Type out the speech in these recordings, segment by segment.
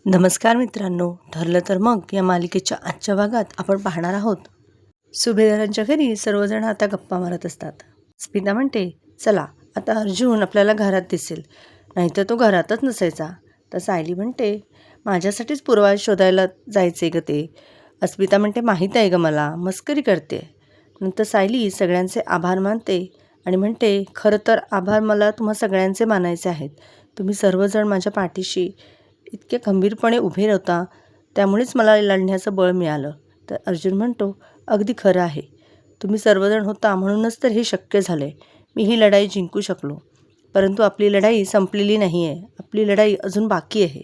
नमस्कार मित्रांनो, ठरलं तर मग या मालिकेच्या आजच्या भागात आपण पाहणार आहोत. सुभेदारांच्या घरी सर्वजण आता गप्पा मारत असतात. स्मिता म्हणते, चला आता अर्जुन आपल्याला घरात दिसेल, नाहीतर तो घरातच नसायचा. तर सायली म्हणते, माझ्यासाठीच पूर्वा शोधायला जायचे ग ते. अस्मिता म्हणते, माहीत आहे ग मला, मस्करी करते. नंतर सायली सगळ्यांचे आभार मानते आणि म्हणते, खरं तर आभार मला तुम्हा सगळ्यांचे मानायचे आहेत. तुम्ही सर्वजण माझ्या पाठीशी इतके खंबीरपणे उभे होता, त्यामुळेच मला लढण्याचं बळ मिळालं. तर अर्जुन म्हणतो, अगदी खरं आहे. तुम्ही सर्वजण होता म्हणूनच तर हे शक्य झालं आहे. मी ही लढाई जिंकू शकलो. परंतु आपली लढाई संपलेली नाही आहे. आपली लढाई अजून बाकी आहे.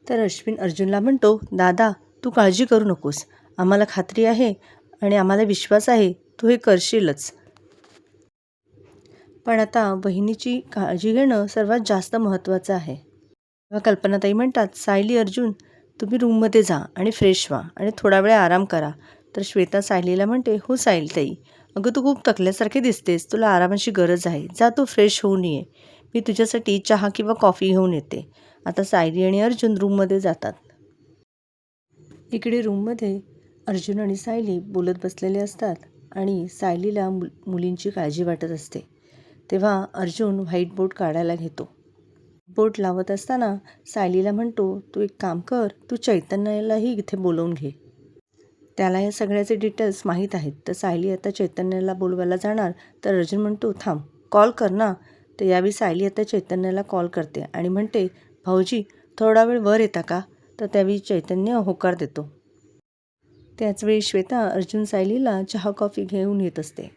तर अश्विन अर्जुनला म्हणतो, दादा तू काळजी करू नकोस. आम्हाला खात्री आहे आणि आम्हाला विश्वास आहे तू हे करशीलच. पण आता बहिणीची काळजी घेणं सर्वात जास्त महत्त्वाचं आहे. तेव्हा कल्पनाताई म्हणतात, सायली अर्जुन तुम्ही रूममध्ये जा आणि फ्रेश व्हा आणि थोडा वेळ आराम करा. तर श्वेता सायलीला म्हणते, हो सायलीताई, अगं तू खूप थकल्यासारखी दिसतेस, तुला आरामाची गरज आहे. जा तू फ्रेश होऊन ये, मी तुझ्यासाठी चहा किंवा कॉफी घेऊन येते. आता सायली आणि अर्जुन रूममध्ये जातात. इकडे रूममध्ये अर्जुन आणि सायली बोलत बसलेले असतात आणि सायलीला मुलींची काळजी वाटत असते. तेव्हा अर्जुन व्हाईट बोर्ड काढायला घेतो. बोट लावत असताना सायलीला म्हणतो, तू एक काम कर, तू चैतन्यालाही इथे बोलवून घे. त्याला या सगळ्याचे डिटेल्स माहीत आहेत. तर सायली आता चैतन्याला बोलवायला जाणार, तर अर्जुन म्हणतो, थांब, कॉल कर ना. तर यावेळी सायली आता चैतन्याला कॉल करते आणि म्हणते, भाऊजी थोडा वेळ वर येता का? तर त्यावेळी चैतन्य होकार देतो. त्याचवेळी श्वेता अर्जुन सायलीला चहा कॉफी घेऊन येत असते.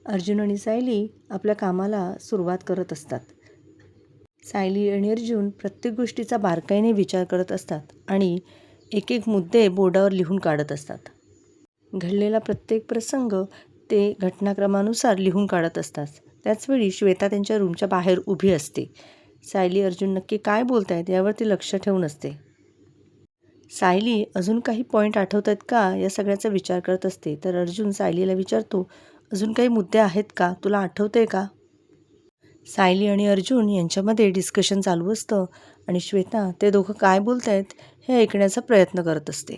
अर्जुन आणि सायली आपल्या कामाला सुरुवात करत असतात. सायली आणि अर्जुन प्रत्येक गोष्टीचा बारकाईने विचार करत असतात आणि एक एक मुद्दे बोर्डावर लिहून काढत असतात. घडलेला प्रत्येक प्रसंग ते घटनाक्रमानुसार लिहून काढत असतात. त्याचवेळी श्वेता त्यांच्या रूमच्या बाहेर उभी असते. सायली अर्जुन नक्की काय बोलतायत यावर ती लक्ष ठेवून असते. सायली अजून काही पॉईंट आठवत आहेत का या सगळ्याचा विचार करत असते. तर अर्जुन सायलीला विचारतो, अजून काही मुद्दे आहेत का, तुला आठवतंय का? सायली आणि अर्जुन यांच्यामध्ये डिस्कशन चालू असतं आणि श्वेता ते दोघं काय बोलत आहेत हे ऐकण्याचा प्रयत्न करत असते.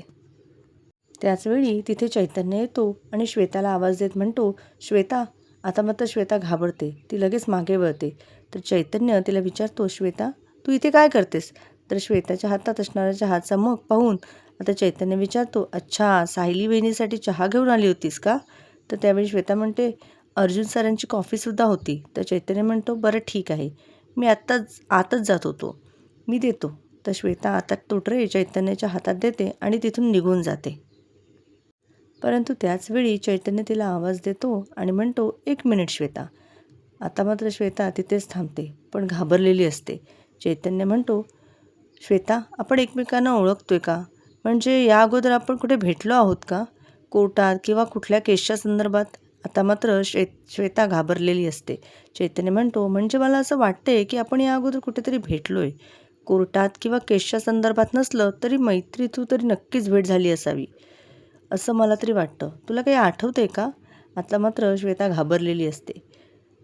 त्याचवेळी तिथे चैतन्य येतो आणि श्वेताला आवाज देत म्हणतो, श्वेता. आता मात्र श्वेता घाबरते, ती लगेच मागे वळते. तर चैतन्य तिला विचारतो, श्वेता तू इथे काय करतेस? तर श्वेताच्या हातात असणारा चहाचा मग पाहून आता चैतन्य विचारतो, अच्छा सायली बहिणीसाठी चहा घेऊन आली होतीस का? तर त्यावेळी श्वेता म्हणते, अर्जुन सरांची कॉफीसुद्धा होती. तर चैतन्य म्हणतो, बरं ठीक आहे, मी आतच जात होतो, मी देतो. तर श्वेता आता तो ट्रे चैतन्याच्या हातात देते आणि तिथून निघून जाते. परंतु त्याचवेळी चैतन्य तिला आवाज देतो आणि म्हणतो, एक मिनिट श्वेता. आता मात्र श्वेता तिथेच थांबते, पण घाबरलेली असते. चैतन्य म्हणतो, श्वेता आपण एकमेकांना ओळखतोय का? म्हणजे या अगोदर आपण कुठे भेटलो आहोत का? कोर्टात किंवा कुठल्या केसच्या संदर्भात? आता मात्र श्वेता घाबरलेली असते. चैतन्य म्हणतो, म्हणजे मला असं वाटतंय की आपण या अगोदर कुठेतरी भेटलोय. कोर्टात किंवा केसच्या संदर्भात नसलं तरी मैत्रीतून तरी नक्कीच भेट झाली असावी, असं मला तरी वाटतं. तुला काही आठवतंय का? आता मात्र श्वेता घाबरलेली असते.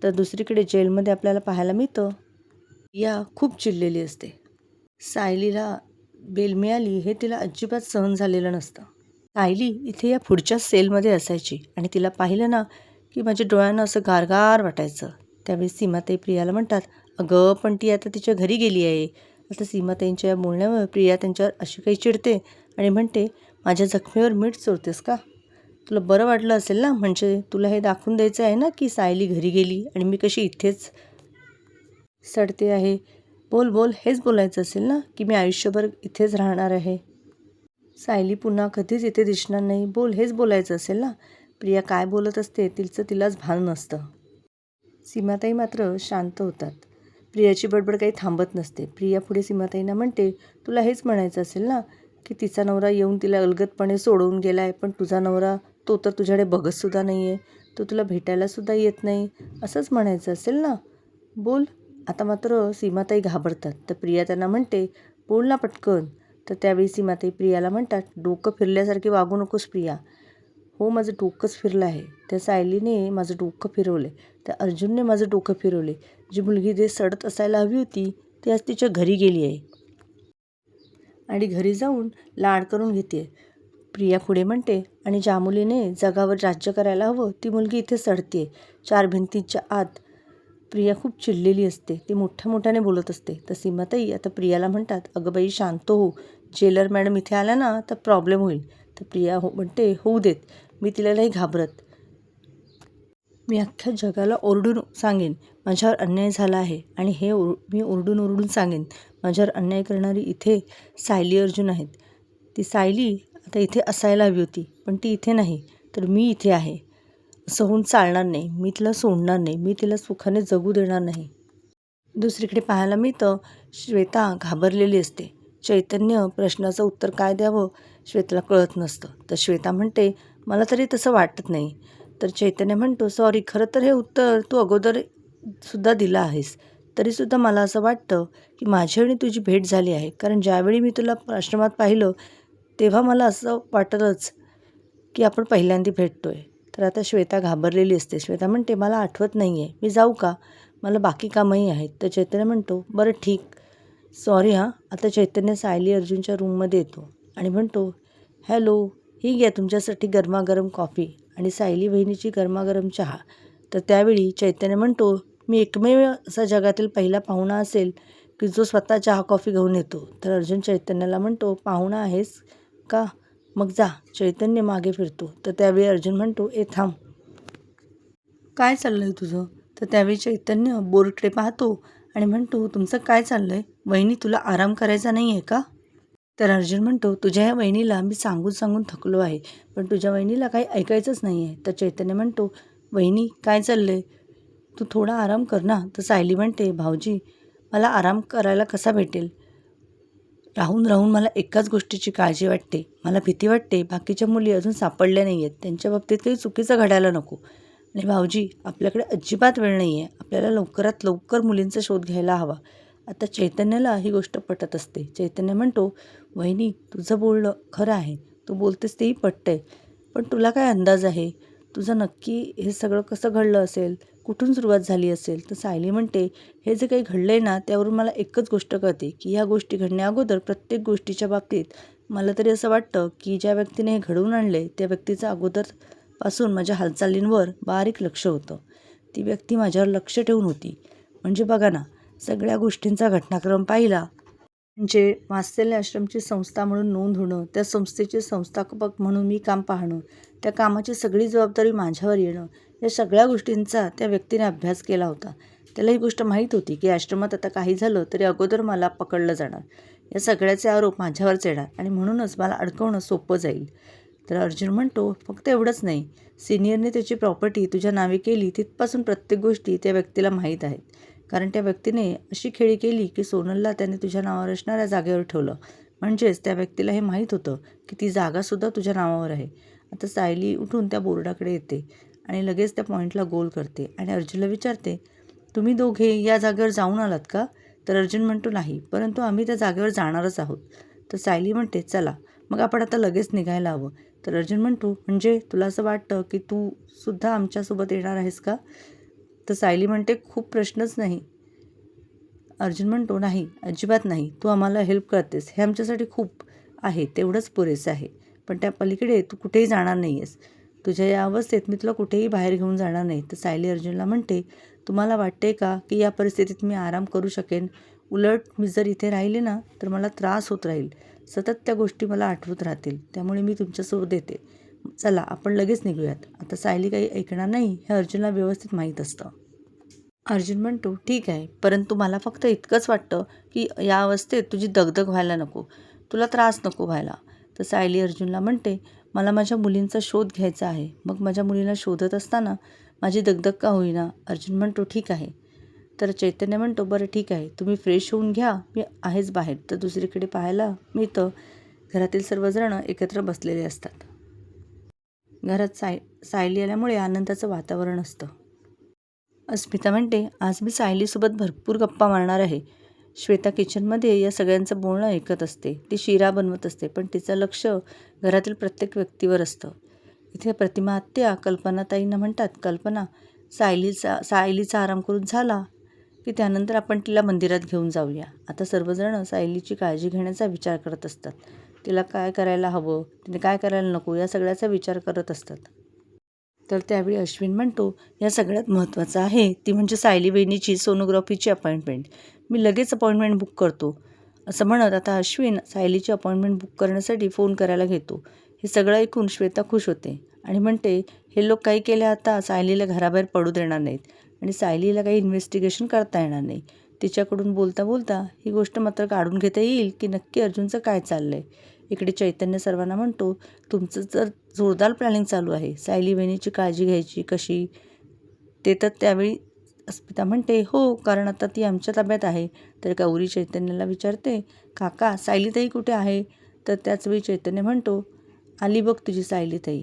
तर दुसरीकडे जेलमध्ये आपल्याला पाहायला मिळतं, या खूप चिडलेली असते. सायलीला बेल मिळाली हे तिला अजिबात सहन झालेलं नसतं. सायली इथे या पुढच्या सेलमध्ये असायची आणि तिला पाहिलं ना की माझ्या डोळ्यांना असं गारगार वाटायचं. त्यावेळी सीमाताई प्रियाला म्हणतात, अगं पण ती आता तिच्या घरी गेली आहे. आता सीमाताईंच्या या बोलण्यावर प्रिया त्यांच्यावर अशी काही चिडते आणि म्हणते, माझ्या जखमेवर मीठ चोळतेस का? तुला बरं वाटलं असेल ना, म्हणजे तुला हे दाखवून द्यायचं आहे ना की सायली घरी गेली आणि मी कशी इथेच सडते आहे. बोल बोल, हेच बोलायचं असेल ना की मी आयुष्यभर इथेच राहणार आहे, सायली पुन्हा कधीच इथे दिसणार नाही. बोल, हेच बोलायचं असेल ना. प्रिया काय बोलत असते तिलाच भान नसतं. सीमाताई मात्र शांत होतात. प्रियाची बडबड काही थांबत नसते. प्रिया पुढे सीमाताईंना म्हणते, तुला हेच म्हणायचं असेल ना की तिचा नवरा येऊन तिला अलगदपणे सोडवून गेला आहे, पण तुझा नवरा तो तर तुझ्याकडे बघतसुद्धा नाही आहे, तो तुला भेटायलासुद्धा येत नाही, असंच म्हणायचं असेल ना. बोल. आता मात्र सीमाताई घाबरतात. तर प्रिया त्यांना म्हणते, बोल ना पटकन. तर त्यावेळी सीमाताई प्रियाला म्हणतात, डोकं फिरल्यासारखी वागू नकोस प्रिया. हो, माझं डोकंच फिरलं आहे. त्या सायलीने माझं डोकं फिरवले, त्या अर्जुनने माझं डोकं फिरवले. जी मुलगी ते सडत असायला हवी होती ती आज तिच्या घरी गेली आहे. आणि घरी जाऊन लाड करून घेते. प्रिया पुढे म्हणते, आणि ज्या मुलीने जगावर राज्य करायला हवं ती मुलगी इथे सडते. 4 भिंतींच्या आत प्रिया खूप चिडलेली असते. ती मोठ्या मोठ्याने बोलत असते. तर सीमाताई आता प्रियाला म्हणतात, अगं बाई शांत हो, जेलर मॅडम इथे आल्या ना तर प्रॉब्लेम होईल. तर प्रिया म्हणते, होऊ देत, मी तिला नाही घाबरत. मी अख्ख्या जगाला ओरडून सांगेन माझ्यावर अन्याय झाला आहे, आणि हे मी ओरडून ओरडून सांगेन माझ्यावर अन्याय करणारी इथे सायली अर्जुन आहेत. ती सायली आता इथे असायला हवी होती, पण ती इथे नाही, तर मी इथे आहे. असं होऊन चालणार नाही. मी तिला सोडणार नाही. मी तिला सुखाने जगू देणार नाही. दुसरीकडे पाहायला मिळतं, श्वेता घाबरलेली असते. चैतन्य प्रश्नाचं उत्तर काय द्यावं श्वेताला कळत नसतं. तर श्वेता म्हणते, मला तरी तसं वाटत नाही. तर चैतन्य म्हणतो, सॉरी, खरं तर हे उत्तर तू अगोदर सुद्धा दिलं आहेस. तरीसुद्धा मला असं वाटतं की माझी आणि तुझी भेट झाली आहे. कारण ज्यावेळी मी तुला आश्रमात पाहिलं तेव्हा मला असं वाटलंच की आपण पहिल्यांदा भेटतोय. तर आता श्वेता घाबरलेली असते. श्वेता म्हणते, मला आठवत नाही आहे, मी जाऊ का? मला बाकी कामही आहेत. तर चैतन्य म्हणतो, बरं ठीक, सॉरी हां. आता चैतन्य सायली अर्जुनच्या रूममध्ये येतो आणि म्हणतो, हॅलो, ही घ्या तुमच्यासाठी गरमागरम कॉफी आणि सायली बहिणीची गरमागरम चहा. तर त्यावेळी चैतन्य म्हणतो, मी एकमेव असा जगातील पहिला पाहुणा असेल की जो स्वतः चहा कॉफी घेऊन येतो. तर अर्जुन चैतन्याला म्हणतो, पाहुणा आहेस का? मग जा. चैतन्य मागे फिरतो. तर त्यावेळी अर्जुन म्हणतो, ए थांब, काय चाललं आहे तुझं? तर त्यावेळी चैतन्य बोर्डकडे पाहतो आणि म्हणतो, तुमचं काय चाललं आहे? वहिनी, तुला आराम करायचा नाही आहे का? तर अर्जुन म्हणतो, तुझ्या ह्या वहिनीला मी सांगून सांगून थकलो आहे, पण तुझ्या वहिनीला काही ऐकायचंच नाही आहे. तर चैतन्य म्हणतो, वहिनी काय चाललं आहे? तू थोडा आराम कर ना. तर सायली म्हणते, भाऊजी, मला आराम करायला कसा भेटेल? राहून राहून मला एकाच गोष्टीची काळजी वाटते. मला भीती वाटते बाकीच्या मुली अजून सापडल्या नाही आहेत, त्यांच्या बाबतीत काही चुकीचं घडायला नको. आणि भाऊजी, आपल्याकडे अजिबात वेळ नाही आहे. आपल्याला लवकरात लवकर मुलींचा शोध घ्यायला हवा. आता चैतन्याला ही गोष्ट पटत असते. चैतन्य म्हणतो, वहिनी, तुझं बोलणं खरं आहे, तू बोलतेस तेही पटतंय, पण तुला काय अंदाज आहे तुझं नक्की हे सगळं कसं घडलं असेल, कुठून सुरुवात झाली असेल? तर सायली म्हणते, हे जे काही घडलं आहे ना त्यावरून मला एकच गोष्ट कळते की ह्या गोष्टी घडण्या अगोदर प्रत्येक गोष्टीच्या बाबतीत मला तरी असं वाटतं की ज्या व्यक्तीने हे घडवून आणले त्या व्यक्तीचं अगोदरपासून माझ्या हालचालींवर बारीक लक्ष होतं. ती व्यक्ती माझ्यावर लक्ष ठेवून होती. म्हणजे बघा ना, सगळ्या गोष्टींचा घटनाक्रम पाहिला म्हणजे वात्सल्य आश्रमची संस्था म्हणून नोंद होणं, त्या संस्थेचे संस्थापक म्हणून मी काम पाहणं, त्या कामाची सगळी जबाबदारी माझ्यावर येणं, या सगळ्या गोष्टींचा त्या व्यक्तीने अभ्यास केला होता. त्याला ही गोष्ट माहीत होती की आश्रमात आता काही झालं तरी अगोदर मला पकडलं जाणार, या सगळ्याचे आरोप माझ्यावरच येणार, आणि म्हणूनच मला अडकवणं सोपं जाईल. तर अर्जुन म्हणतो, फक्त एवढंच नाही, सिनियरने त्याची प्रॉपर्टी तुझ्या नावे केली तिथपासून प्रत्येक गोष्टी त्या व्यक्तीला माहीत आहेत. कारण त्या व्यक्तीने अशी खेळी केली की सोनलला त्याने तुझ्या नावावर असणाऱ्या जागेवर ठेवलं. म्हणजेच त्या व्यक्तीला हे माहीत होतं की ती जागासुद्धा तुझ्या नावावर आहे. आता सायली उठून त्या बोर्डाकडे येते आणि लगेच त्या पॉईंटला गोल करते आणि अर्जुनला विचारते, तुम्ही दोघे या जागेवर जाऊन आलात का? तर अर्जुन म्हणतो, नाही, परंतु आम्ही त्या जागेवर जाणारच आहोत. तर सायली म्हणते, चला मग आपण आता लगेच निघायला हवं. तर अर्जुन म्हणतो, म्हणजे तुला असं वाटतं की तू सुद्धा आमच्यासोबत येणार आहेस का? तर सायली म्हणते, खूप प्रश्नच नाही. अर्जुन म्हणतो, नाही, अजिबात नाही, तू आम्हाला हेल्प करतेस हे आमच्यासाठी खूप आहे, तेवढंच पुरेसं आहे. पण त्या पलीकडे तू कुठेही जाणार नाही आहेस. तुझ्या या अवस्थेत मी तुला कुठेही बाहेर घेऊन जाणार नाही. तर सायली अर्जुनला म्हणते, तुम्हाला वाटते का की या परिस्थितीत मी आराम करू शकेन? उलट मी जर इथे राहिले ना तर मला त्रास होत राहील. सतत त्या गोष्टी मला आठवत राहतील. त्यामुळे मी तुमच्यासोबत येते. चला आपण लगेच निघूयात. आता सायली काही ऐकणार नाही हे अर्जुनला व्यवस्थित माहीत असतं. अर्जुन म्हणतो, ठीक आहे, परंतु मला फक्त इतकंच वाटतं की या अवस्थेत तुझी दगदग व्हायला नको, तुला त्रास नको व्हायला. तर सायली अर्जुनला म्हणते, मला माझ्या मुलींचा शोध घ्यायचा आहे. मग माझ्या मुलीला शोधत असताना माझी दगदग का होईना? अर्जुन म्हणतो, ठीक आहे. तर चैतन्य म्हणतो, बरं ठीक आहे, तुम्ही फ्रेश होऊन घ्या, मी आहेच बाहेर. तर दुसरीकडे पाहायला मिळतं, घरातील सर्वजण एकत्र बसलेले असतात. घरात सायली आल्यामुळे आनंदाचं वातावरण असतं. अस्मिता म्हणते, आज मी सायलीसोबत भरपूर गप्पा मारणार आहे. श्वेता किचनमध्ये या सगळ्यांचं बोलणं ऐकत असते. ती शिरा बनवत असते, पण तिचं लक्ष घरातील प्रत्येक व्यक्तीवर असतं. इथे प्रतिमा आत्या कल्पनाताईंना म्हणतात, कल्पना, सायलीचा आराम करून झाला की की त्यानंतर आपण तिला मंदिरात घेऊन जाऊया. आता सर्वजण सायलीची काळजी घेण्याचा विचार करत असतात. तिला काय करायला हवं, तिने काय करायला नको या सगळ्याचा विचार करत असतात. तर त्यावेळी अश्विन म्हणतो, या सगळ्यात महत्त्वाचं आहे ती म्हणजे सायली वहिनीची सोनोग्राफीची अपॉइंटमेंट. मी लगेच अपॉइंटमेंट बुक करतो. असं म्हणत आता अश्विन सायलीची अपॉइंटमेंट बुक करण्यासाठी फोन करायला घेतो. हे सगळं ऐकून श्वेता खुश होते आणि म्हणते, हे लोक काही केले आता सायलीला घराबाहेर पडू देणार नाहीत आणि सायलीला काही इन्व्हेस्टिगेशन करता येणार नाही. तिच्याकडून बोलता बोलता ही गोष्ट मात्र काढून घेता येईल की नक्की अर्जुनचं काय चाललं आहे. इकडे चैतन्य सर्वांना म्हणतो, तुमचं जर जोरदार प्लॅनिंग चालू आहे सायली वहिनीची काळजी घ्यायची कशी. ते तर त्यावेळी अस्मिता म्हणते, हो कारण आता ती आमच्या ताब्यात आहे. तर गौरी चैतन्याला विचारते, काका सायलीताई कुठे आहे. तर त्याचवेळी चैतन्य म्हणतो, आली बघ तुझी सायलीताई.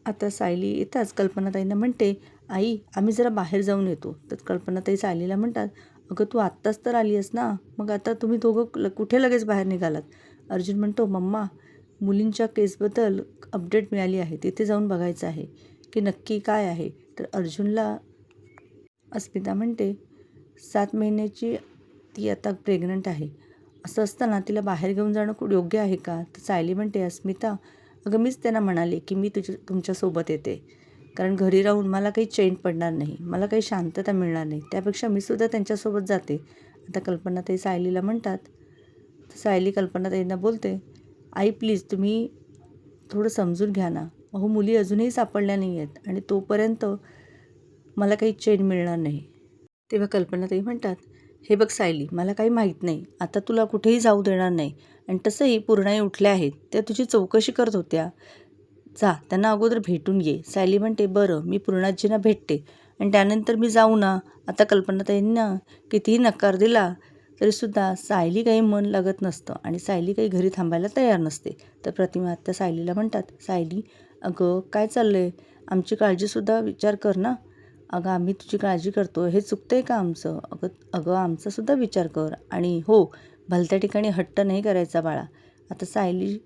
आता सायली येताच कल्पनाताईंना म्हणते, आई आम्ही जरा बाहेर जाऊन येतो. तर कल्पनाताई सायलीला म्हणतात, अगं तू आत्ताच तर आली आहेस ना, मग आता तुम्ही दोघं कुठे लगेच बाहेर निघालात. अर्जुन म्हणतो, मम्मा मुलींच्या केसबद्दल अपडेट मिळाली आहे, तिथे जाऊन बघायचं आहे की नक्की काय आहे. तर अर्जुनला अस्मिता म्हणते, 7 महिन्याची ती आता प्रेग्नंट आहे. असं असताना तिला बाहेर घेऊन जाणं खूप योग्य आहे का. तर सायली म्हणते, अस्मिता अगं मीच त्यांना म्हणाले की मी तुमच्यासोबत येते, कारण घरी राहून मला काही चैन पडणार नाही, मला काही शांतता मिळणार नाही, त्यापेक्षा मी सुद्धा त्यांच्यासोबत जाते. आता कल्पनाताई सायलीला म्हणतात. सायली कल्पनाताईंना बोलते, आई प्लीज तुम्ही थोडं समजून घ्या ना. अहो मुली अजूनही सापडल्या नाही आहेत आणि तोपर्यंत मला काही चैन मिळणार नाही. तेव्हा कल्पनाताई म्हणतात, हे बघ सायली मला काही माहीत नाही, आता तुला कुठेही जाऊ देणार नाही आणि तसंही पूर्णाई उठल्या आहेत, त्या तुझी चौकशी करत होत्या, जा त्यांना अगोदर भेटून ये. सायली म्हणते, बरं मी पूर्णाजींना भेटते आणि त्यानंतर मी जाऊ ना. आता कल्पनाताईंना कितीही नकार दिला तरीसुद्धा सायली काही मन लागत नसतं आणि सायली काही घरी थांबायला तयार नसते. तर प्रतिमा आत्या सायलीला म्हणतात, सायली अगं काय चाललं आहे, आमची काळजीसुद्धा विचार कर ना. अगं आम्ही तुझी काळजी करतो हे चुकतं आहे का आमचं. अगं अगं आमचासुद्धा विचार कर आणि हो भलत्या ठिकाणी हट्ट नाही करायचा बाळा. आता सायली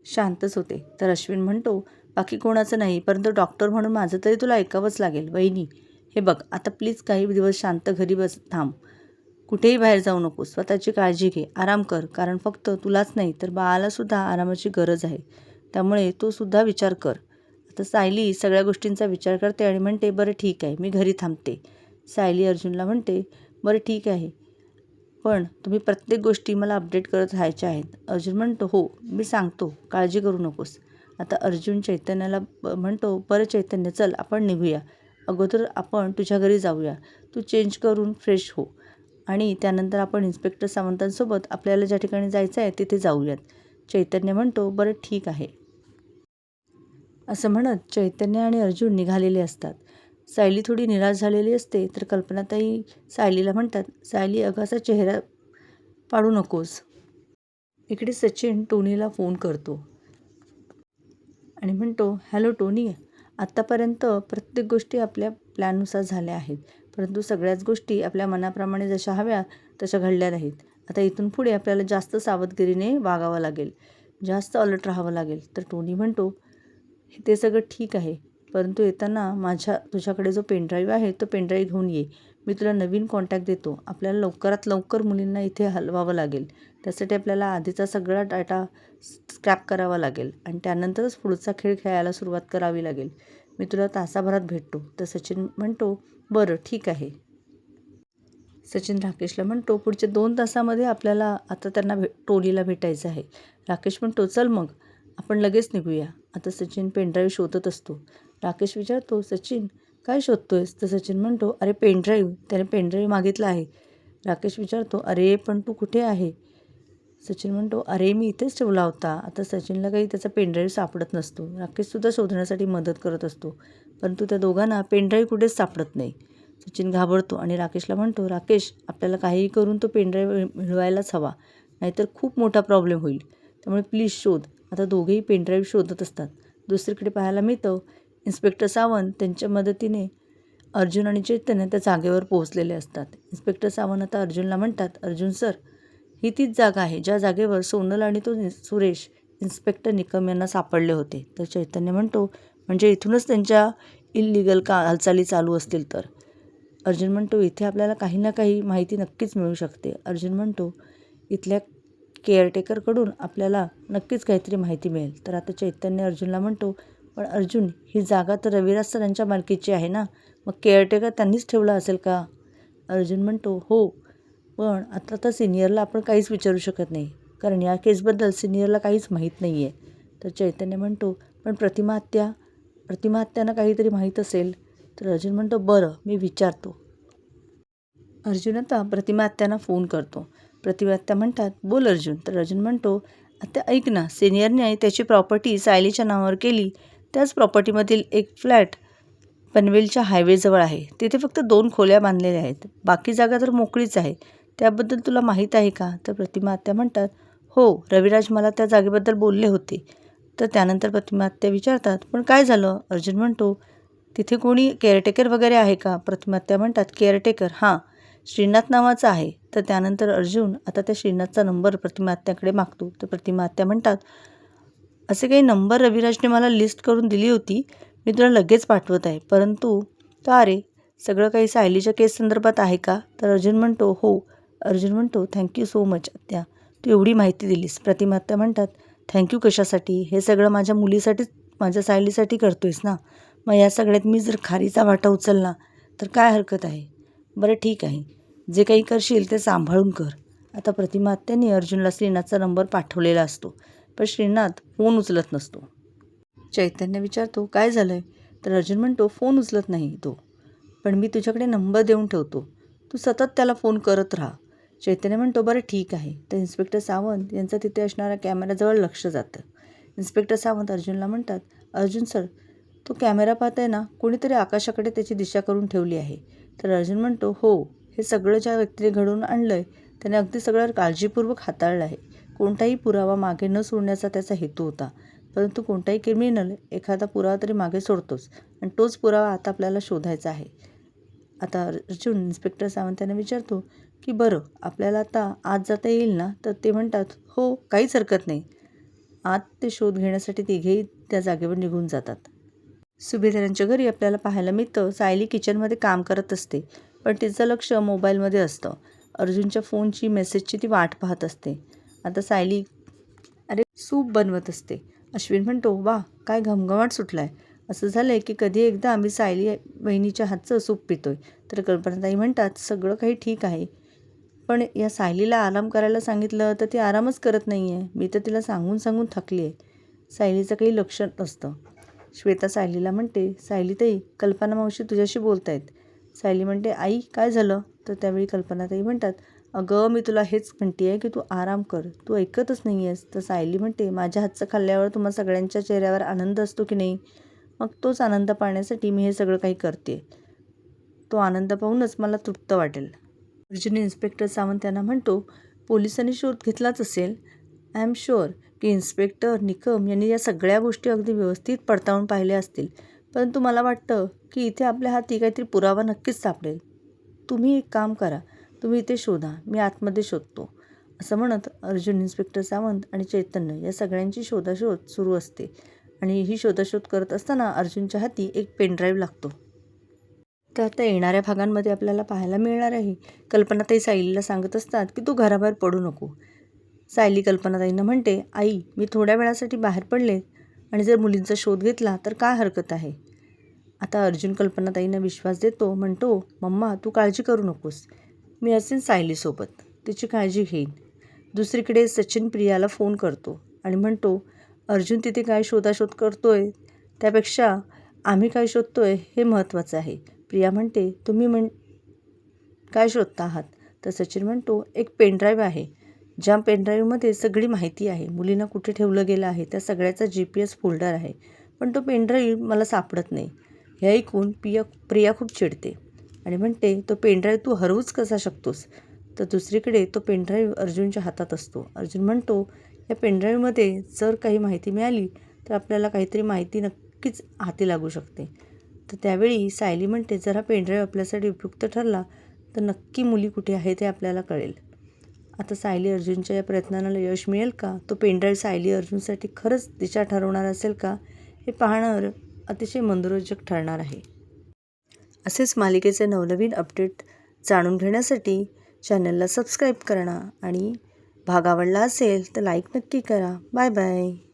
शांतच होते. तर अश्विन म्हणतो, बाकी कोणाचं नाही परंतु डॉक्टर म्हणून माझं तरी तुला ऐकावंच लागेल. वहिनी हे बघ आता प्लीज काही दिवस शांत घरी बस, थांब, कुठेही बाहेर जाऊ नको, स्वतःची काळजी घे, आराम कर, कारण फक्त तुलाच नाही तर बाळालासुद्धा आरामाची गरज आहे, त्यामुळे तू सुद्धा विचार कर. आता सायली सगळ्या गोष्टींचा विचार करते आणि म्हणते, बरं ठीक आहे मी घरी थांबते. सायली अर्जुनला म्हणते, बरं ठीक आहे पण तुम्ही प्रत्येक गोष्टी मला अपडेट करत राहायच्या आहेत. अर्जुन म्हणतो, हो मी सांगतो, काळजी करू नकोस. आता अर्जुन चैतन्याला म्हणतो, बरं चैतन्य चल आपण निघूया, अगोदर आपण तुझ्या घरी जाऊया, तू चेंज करून फ्रेश हो आणि त्यानंतर आपण इन्स्पेक्टर सावंतांसोबत आपल्याला ज्या ठिकाणी जायचं आहे तिथे जाऊयात. चैतन्य म्हणतो, बरं ठीक आहे. असं म्हणत चैतन्य आणि अर्जुन निघालेले असतात. सायली थोडी निराश झालेली असते. तर कल्पनाताई सायलीला म्हणतात, सायली अगं असा चेहरा पाडू नकोस. इकडे सचिन टोनीला फोन करतो आणि म्हणतो, हॅलो टोनी, आत्तापर्यंत प्रत्येक गोष्टी आपल्या प्लॅननुसार झाल्या आहेत, परंतु सगळ्याच गोष्टी आपल्या मनाप्रमाणे जशा हव्या तशा घडल्या नाहीत. आता इथून पुढे आपल्याला जास्त सावधगिरीने वागावं लागेल, जास्त अलर्ट राहावं लागेल. तर टोनी म्हणतो, ते सगळं ठीक आहे, परंतु येताना तुझ्याकडे जो पेनड्राईव्ह आहे तो पेनड्राईव्ह घेऊन ये. मी तुला नवीन कॉन्टॅक्ट देतो. आपल्याला लवकरात लवकर मुलींना इथे हलवावं लागेल. त्यासाठी आपल्याला आधीचा सगळा डाटा स्क्रॅप करावा लागेल आणि त्यानंतरच पुढचा खेळ खेळायला सुरुवात करावी लागेल. मी तुला तासाभरात भेटतो. तर सचिन म्हणतो, बरं ठीक आहे. सचिन राकेशला म्हणतो, पुढच्या 2 तासामध्ये आपल्याला आता त्यांना टोनीला भेटायचं आहे. राकेश म्हणतो, चल मग आपण लगेच निघूया. आता सचिन पेनड्राईव्ह शोधत असतो. राकेश विचारतो, सचिन काय शोधतोयस. तर सचिन म्हणतो, अरे पेनड्राईव्ह, त्याने पेनड्राईव्ह मागितला आहे. राकेश विचारतो, अरे पण तू कुठे आहे. सचिन म्हणतो, अरे मी इथेच ठेवला होता. आता सचिनला काही त्याचा पेनड्राईव्ह सापडत नसतो. राकेशसुद्धा शोधण्यासाठी मदत करत असतो, परंतु त्या दोघांना पेनड्राईव्ह कुठेच सापडत नाही. सचिन घाबरतो आणि राकेशला म्हणतो, राकेश आपल्याला काहीही करून तो पेनड्राईव्ह मिळवायलाच हवा, नाहीतर खूप मोठा प्रॉब्लेम होईल, त्यामुळे प्लीज शोध. आता दोघेही पेनड्राईव्ह शोधत असतात. दुसरीकडे पाहायला मिळतं, इन्स्पेक्टर सावंत त्यांच्या मदतीने अर्जुन आणि चैतन्य त्या जागेवर पोहोचलेले असतात. इन्स्पेक्टर सावंत आता अर्जुनला म्हणतात, अर्जुन सर ही तीच जागा आहे ज्या जागेवर सोनल आणि तो सुरेश इन्स्पेक्टर निकम यांना सापडले होते. तर चैतन्य म्हणतो, म्हणजे इथूनच त्यांच्या इल्लिगल हालचाली चालू असतील तर. अर्जुन म्हणतो इथे आपल्याला काही ना काही माहिती नक्कीच मिळू शकते. अर्जुन म्हणतो इथल्या केअरटेकरकडून आपल्याला नक्कीच काहीतरी माहिती मिळेल. तर आता चैतन्य अर्जुनला म्हणतो पण अर्जुन ही जागा तर रविराज सरांच्या मालकीची आहे ना, मग केअरटेकर त्यांनीच ठेवला असेल का? अर्जुन म्हणतो हो, पण आता तर सिनियरला आपण काहीच विचारू शकत नाही, कारण या केसबद्दल सिनियरला काहीच माहीत नाही आहे. तर चैतन्य म्हणतो पण प्रतिमा हत्यांना काहीतरी माहीत असेल. तर अर्जुन म्हणतो बरं, मी विचारतो. अर्जुन आता प्रतिमा आत्यांना फोन करतो. प्रतिमा आत्या म्हणतात बोल अर्जुन. तर अर्जुन म्हणतो आत्या ऐक ना, सिनियरने त्याची प्रॉपर्टी सायलीच्या नावावर केली. त्याच प्रॉपर्टीमधील एक फ्लॅट पनवेलच्या हायवेजवळ आहे. तिथे फक्त 2 खोल्या बांधलेल्या आहेत. बाकी जागा तर मोकळीच आहे. त्याबद्दल तुला माहीत आहे का? तर प्रतिमा आत्या म्हणतात हो, रविराज मला त्या जागेबद्दल बोलले होते. तर त्यानंतर प्रतिमा आत्या विचारतात पण काय झालं? अर्जुन म्हणतो तिथे कोणी केअरटेकर वगैरे आहे का? प्रतिमा आत्या म्हणतात केअरटेकर हां, श्रीनाथ नावाचा आहे. तर त्यानंतर अर्जुन आता त्या श्रीनाथचा नंबर प्रतिमा आत्याकडे मागतो. तर प्रतिमा आत्या म्हणतात असे काही नंबर रविराजने मला लिस्ट करून दिली होती, मी तुला लगेच पाठवत आहे. परंतु का रे, सगळं काही सायलीच्या केस संदर्भात आहे का? तर अर्जुन म्हणतो हो. अर्जुन म्हणतो थँक्यू सो मच आत्या, तू एवढी माहिती दिलीस. प्रतिमा आत्या म्हणतात थँक्यू कशासाठी? हे सगळं माझ्या मुलीसाठीच, माझ्या सायलीसाठी करतोयस ना. मग या सगळ्यात मी जर खारीचा वाटा उचलला तर काय हरकत आहे? बरं ठीक आहे, जे काही करशील ते सांभाळून कर. आता प्रतिमा आत्यांनी अर्जुनला श्रीनाथचा नंबर पाठवलेला असतो, पण श्रीनाथ फोन उचलत नसतो. चैतन्य विचारतो काय झालं आहे? तर अर्जुन म्हणतो फोन उचलत नाही तो, पण मी तुझ्याकडे नंबर देऊन ठेवतो, तू सतत त्याला फोन करत राहा. चैतन्य म्हणतो बरं ठीक आहे. तर इन्स्पेक्टर सावंत यांचं तिथे असणाऱ्या कॅमेऱ्याजवळ लक्ष जातं. इन्स्पेक्टर सावंत अर्जुनला म्हणतात अर्जुन सर, तो कॅमेरा पाहताय ना, कोणीतरी आकाशाकडे त्याची दिशा करून ठेवली आहे. तर अर्जुन म्हणतो हो, हे सगळं ज्या व्यक्तीने घडवून आणलं आहे त्याने अगदी सगळं काळजीपूर्वक हाताळलं आहे. कोणताही पुरावा मागे न सोडण्याचा त्याचा हेतू होता. परंतु कोणताही क्रिमिनल एखादा पुरावा तरी मागे सोडतोच, आणि तोच पुरावा आता आपल्याला शोधायचा आहे. आता अर्जुन इन्स्पेक्टर सावंत यांना विचारतो की बरं, आपल्याला आता आत जाता येईल ना? तर ते म्हणतात हो, काहीच हरकत नाही. आत ते शोध घेण्यासाठी तिघेही त्या जागेवर निघून जातात. सुभेदारांच्या घरी आपल्याला पाहायला मिळतं सायली किचनमध्ये काम करत असते, पण तिचं लक्ष मोबाईलमध्ये असतं. अर्जुनच्या फोनची मेसेजची ती वाट पाहत असते. आता सायली सूप बनवत असते. अश्विन म्हणतो वा, काय घमघमाट सुटला आहे. असं झालं आहे की कधी एकदा आम्ही सायली बहिणीच्या हातचं सूप पितोय. तर कल्पनाताई म्हणतात सगळं काही ठीक आहे, पण या सायलीला आराम करायला सांगितलं तर ती आरामच करत नाही आहे. मी तर तिला सांगून सांगून थकली आहे. सायलीचं काही लक्ष नसतं. श्वेता सायलीला म्हणते सायलीताई, कल्पना मावशी तुझ्याशी बोलत आहेत. सायली म्हणते आई काय झालं? तर त्यावेळी कल्पनाताई म्हणतात अगं, मी तुला हेच म्हणते आहे की तू आराम कर, तू ऐकतच नाही आहेस. तर सायली म्हणते माझ्या हातचं खाल्ल्यावर तुम्हा सगळ्यांच्या चेहऱ्यावर आनंद असतो की नाही, मग तोच आनंद पाहण्यासाठी मी हे सगळं काही करते. तो आनंद पाहूनच मला तृप्त वाटेल. अर्जुन इन्स्पेक्टर सावंत यांना म्हणतो पोलिसांनी शोध घेतलाच असेल. आय एम शुअर की इन्स्पेक्टर निकम यांनी या सगळ्या गोष्टी अगदी व्यवस्थित पडताळून पाहिल्या असतील, परंतु मला वाटतं की इथे आपल्या हाती काहीतरी पुरावा नक्कीच सापडेल. तुम्ही एक काम करा, तुम्ही इथे शोधा, मी आतमध्ये शोधतो. असं म्हणत अर्जुन, इन्स्पेक्टर सावंत आणि चैतन्य या सगळ्यांची शोधाशोध सुरू असते. आणि ही शोधाशोध करत असताना अर्जुनच्या हाती एक पेनड्राईव्ह लागतो. तर आता येणाऱ्या भागांमध्ये आपल्याला पाहायला मिळणार आहे कल्पनाताई सायलीला सांगत असतात की तू घराबाहेर पडू नको. सायली कल्पनाताईंना म्हणते आई, मी थोड्या वेळासाठी बाहेर पडले आणि जर मुलींचा शोध घेतला तर काय हरकत आहे. आता अर्जुन कल्पनाताईंना विश्वास देतो, म्हणतो मम्मा तू काळजी करू नकोस, मी असेन सायलीसोबत, तिची काळजी घेईन. दुसरीकडे सचिन प्रियाला फोन करतो आणि म्हणतो अर्जुन तिथे काय शोधाशोध करतोय त्यापेक्षा आम्ही काय शोधतोय हे महत्त्वाचं आहे. प्रिया म्हणते तुम्ही काय शोधता आहात? तर सचिन म्हणतो एक पेनड्राईव्ह आहे, ज्या पेनड्राईव्हमध्ये सगळी माहिती आहे, मुलींना कुठे ठेवलं गेलं आहे त्या सगळ्याचा GPS फोल्डर आहे, पण तो पेनड्राईव्ह मला सापडत नाही. हे ऐकून प्रिया खूप चिडते आणि म्हणते तो पेनड्राईव्ह तू हरवूच कसा शकतोस. तर दुसरीकडे तो पेनड्राईव्ह अर्जुनच्या हातात असतो. अर्जुन म्हणतो या पेनड्राईव्हमध्ये जर काही माहिती मिळाली तर आपल्याला काहीतरी माहिती नक्कीच हाती लागू शकते. तर त्यावेळी सायली म्हणते जर हा पेनड्राईव्ह आपल्यासाठी उपयुक्त ठरला तर नक्की मुली कुठे आहे ते आपल्याला कळेल. आता सायली अर्जुनच्या या प्रयत्नाला यश मिळेल का? तो पेनड्राईव्ह सायली अर्जुनसाठी खरंच दिशा ठरवणार असेल का? हे पाहणं अतिशय मनोरंजक ठरणार आहे. असेच मालिकेचे नवनवीन अपडेट जाणून घेण्यासाठी चॅनलला सबस्क्राईब करा आणि भाग आवडला असेल तर लाईक नक्की करा. Bye bye.